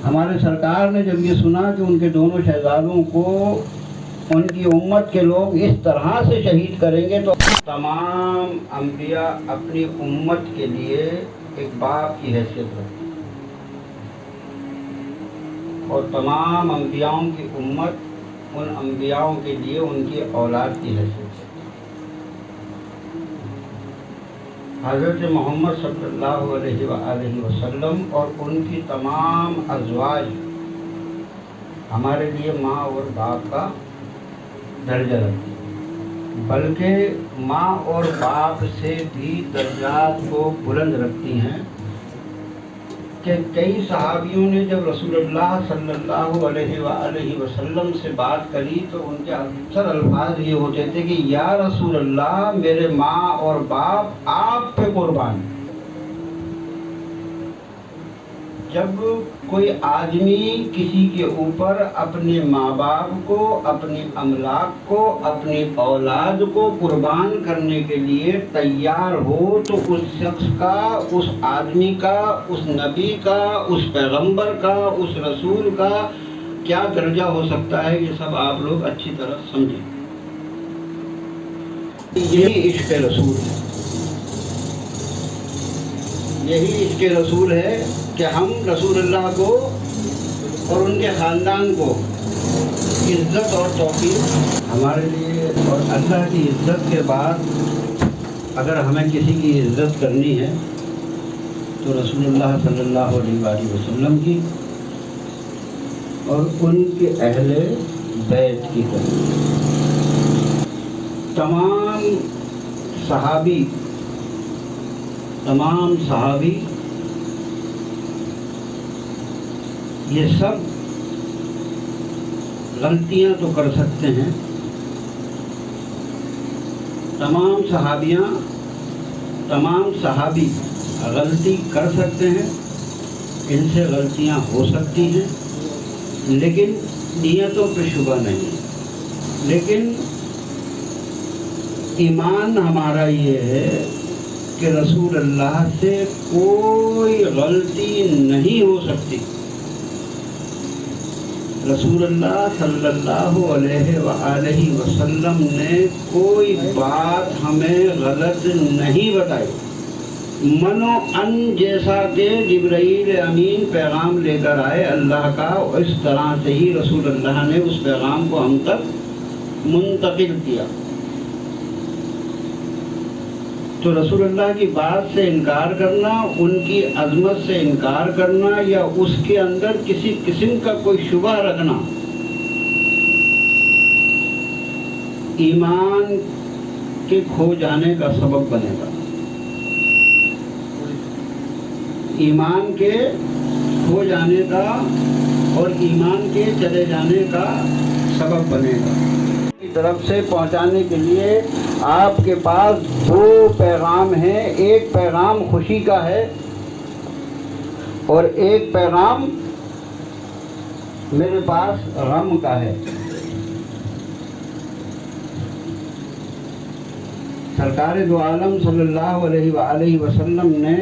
ہمارے سرکار نے جب یہ سنا کہ ان کے دونوں شہزادوں کو ان کی امت کے لوگ اس طرح سے شہید کریں گے تو تمام انبیاء اپنی امت کے لیے ایک باپ کی حیثیت رکھتے ہیں اور تمام انبیاؤں کی امت ان انبیاؤں کے لیے ان کی اولاد کی حیثیت ہے۔ حضرت محمد صلی اللہ علیہ وآلہ وسلم اور ان کی تمام ازواج ہمارے لیے ماں اور باپ کا درجہ رکھتی ہیں، بلکہ ماں اور باپ سے بھی درجات کو بلند رکھتی ہیں کہ کئی صحابیوں نے جب رسول اللہ صلی اللہ علیہ وآلہ وسلم سے بات کری تو ان کے اکثر الفاظ یہ ہوتے تھے کہ یا رسول اللہ میرے ماں اور باپ آپ پہ قربان۔ جب کوئی آدمی کسی کے اوپر اپنے ماں باپ کو، اپنی املاک کو، اپنی اولاد کو قربان کرنے کے لیے تیار ہو تو اس شخص کا، اس آدمی کا، اس نبی کا، اس پیغمبر کا، اس رسول کا کیا درجہ ہو سکتا ہے، یہ سب آپ لوگ اچھی طرح سمجھیں۔ یہی عشق رسول ہے، یہی عشق رسول ہے کہ ہم رسول اللہ کو اور ان کے خاندان کو عزت اور توقیر ہمارے لیے، اور اللہ کی عزت کے بعد اگر ہمیں کسی کی عزت کرنی ہے تو رسول اللہ صلی اللہ علیہ وآلہ وسلم کی اور ان کے اہل بیت کی کرنی۔ تمام صحابی یہ سب غلطیاں تو کر سکتے ہیں، تمام صحابی غلطی کر سکتے ہیں، ان سے غلطیاں ہو سکتی ہیں، لیکن نیتوں پہ شبہ نہیں۔ لیکن ایمان ہمارا یہ ہے کہ رسول اللہ سے کوئی غلطی نہیں ہو سکتی۔ رسول اللہ صلی اللہ علیہ وآلہ وسلم نے کوئی بات ہمیں غلط نہیں بتائی، منو ان جیسا کہ جبرائیل امین پیغام لے کر آئے اللہ کا، اس طرح سے ہی رسول اللہ نے اس پیغام کو ہم تک منتقل کیا۔ تو رسول اللہ کی بات سے انکار کرنا، ان کی عظمت سے انکار کرنا یا اس کے اندر کسی قسم کا کوئی شبہ رکھنا ایمان کے کھو جانے کا سبب بنے گا، ایمان کے کھو جانے کا اور ایمان کے چلے جانے کا سبب بنے گا۔ طرف سے پہنچانے کے لیے آپ کے پاس دو پیغام ہیں، ایک پیغام خوشی کا ہے اور ایک پیغام میرے پاس غم کا ہے۔ سرکار دو عالم صلی اللہ علیہ وآلہ وسلم نے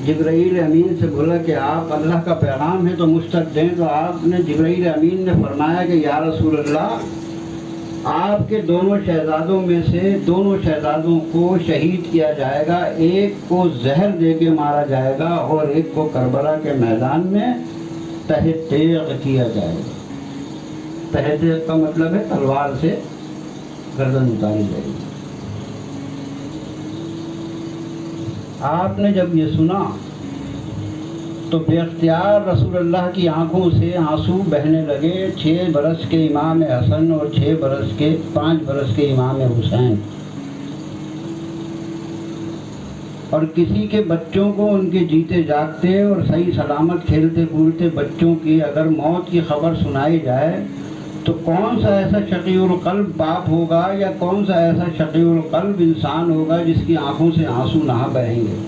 جبرائیل امین سے بولا کہ آپ اللہ کا پیغام ہے تو مجھ تک دیں، تو آپ نے جبرائیل امین نے فرمایا کہ یا رسول اللہ آپ کے دونوں شہزادوں میں سے دونوں شہزادوں کو شہید کیا جائے گا، ایک کو زہر دے کے مارا جائے گا اور ایک کو کربلا کے میدان میں تہ تیغ کیا جائے گا۔ تہ تیغ کا مطلب ہے تلوار سے گردن اتاری جائے گی۔ آپ نے جب یہ سنا تو بے اختیار رسول اللہ کی آنکھوں سے آنسو بہنے لگے۔ 6 برس کے امام حسن اور 5 برس کے امام حسین، اور کسی کے بچوں کو ان کے جیتے جاگتے اور صحیح سلامت کھیلتے کودتے بچوں کی اگر موت کی خبر سنائی جائے تو کون سا ایسا شقی القلب باپ ہوگا یا کون سا ایسا شقی القلب انسان ہوگا جس کی آنکھوں سے آنسو نہ بہیں گے۔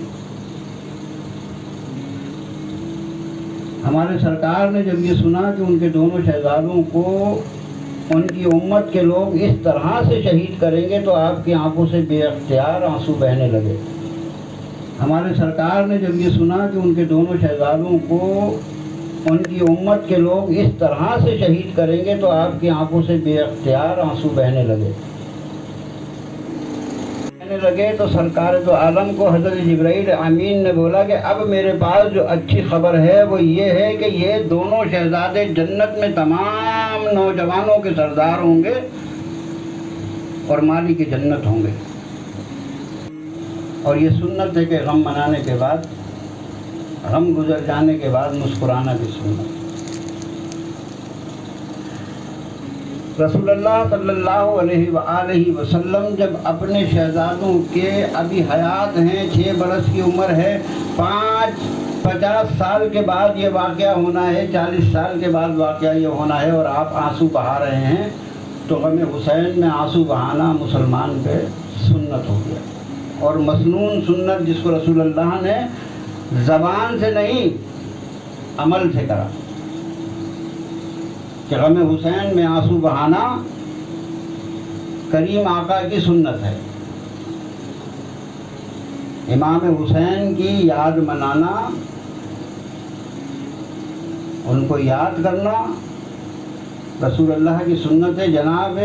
ہمارے سرکار نے جب یہ سنا کہ ان کے دونوں شہزادوں کو ان کی امت کے لوگ اس طرح سے شہید کریں گے تو آپ کی آنکھوں سے بے اختیار آنسو بہنے لگے۔ ہمارے سرکار نے جب یہ سنا کہ ان کے دونوں شہزادوں کو ان کی امت کے لوگ اس طرح سے شہید کریں گے تو آپ کی آنکھوں سے بے اختیار آنسو بہنے لگے تو سرکار دو عالم کو حضرت جبرائیل امین نے بولا کہ اب میرے پاس جو اچھی خبر ہے وہ یہ ہے کہ یہ دونوں شہزادے جنت میں تمام نوجوانوں کے سردار ہوں گے اور مالی کی جنت ہوں گے۔ اور یہ سنت ہے کہ غم منانے کے بعد، غم گزر جانے کے بعد مسکرانا بھی سنت۔ رسول اللہ صلی اللہ علیہ وآلہ وسلم جب اپنے شہزادوں کے ابھی حیات ہیں، 6 برس کی عمر ہے، 50 سال کے بعد یہ واقعہ ہونا ہے، 40 سال کے بعد واقعہ یہ ہونا ہے، اور آپ آنسو بہا رہے ہیں، تو غم حسین میں آنسو بہانا مسلمان پہ سنت ہو گیا، اور مسنون سنت جس کو رسول اللہ نے زبان سے نہیں عمل سے کرا کہ غم حسین میں آنسو بہانا کریم آقا کی سنت ہے۔ امام حسین کی یاد منانا، ان کو یاد کرنا رسول اللہ کی سنت ہے۔ جناب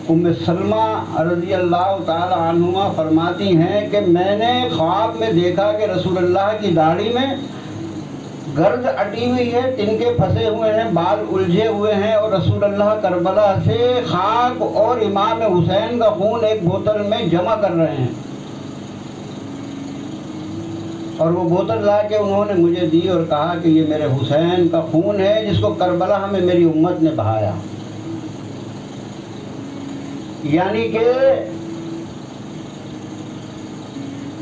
ام سلمہ رضی اللہ تعالی عنہما فرماتی ہیں کہ میں نے خواب میں دیکھا کہ رسول اللہ کی داڑھی میں گرد اٹی ہوئی ہے، تنکے پھنسے ہوئے ہیں، بال الجھے ہوئے ہیں، اور رسول اللہ کربلا سے خاک اور امام حسین کا خون ایک بوتل میں جمع کر رہے ہیں، اور وہ بوتل لا کے انہوں نے مجھے دی اور کہا کہ یہ میرے حسین کا خون ہے جس کو کربلا میں میری امت نے بہایا۔ یعنی کہ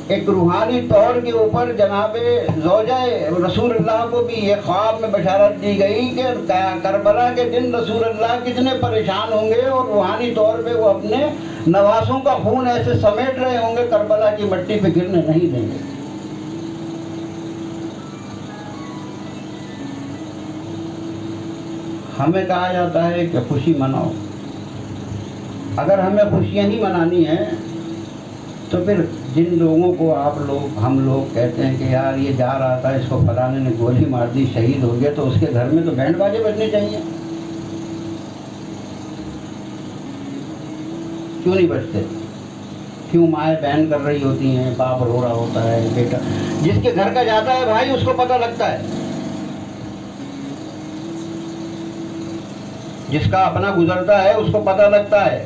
ایک روحانی طور کے اوپر جناب زوجہ رسول اللہ کو بھی یہ خواب میں بشارت دی گئی کہ کربلا کے دن رسول اللہ کتنے پریشان ہوں گے، اور روحانی طور پہ وہ اپنے نواسوں کا خون ایسے سمیٹ رہے ہوں گے، کربلا کی مٹی پہ گرنے نہیں دیں گے۔ ہمیں کہا جاتا ہے کہ خوشی مناؤ۔ اگر ہمیں خوشیاں ہی منانی ہیں تو پھر جن لوگوں کو ہم لوگ کہتے ہیں کہ یار یہ جا رہا تھا، اس کو فلانے نے گولی مار دی، شہید ہو گیا، تو اس کے گھر میں تو بینڈ باجے بجنے چاہیے، کیوں نہیں بجتے؟ کیوں مائیں بین کر رہی ہوتی ہیں، باپ رو رہا ہوتا ہے، بیٹا جس کے گھر کا جاتا ہے بھائی اس کو پتہ لگتا ہے، جس کا اپنا گزرتا ہے اس کو پتہ لگتا ہے۔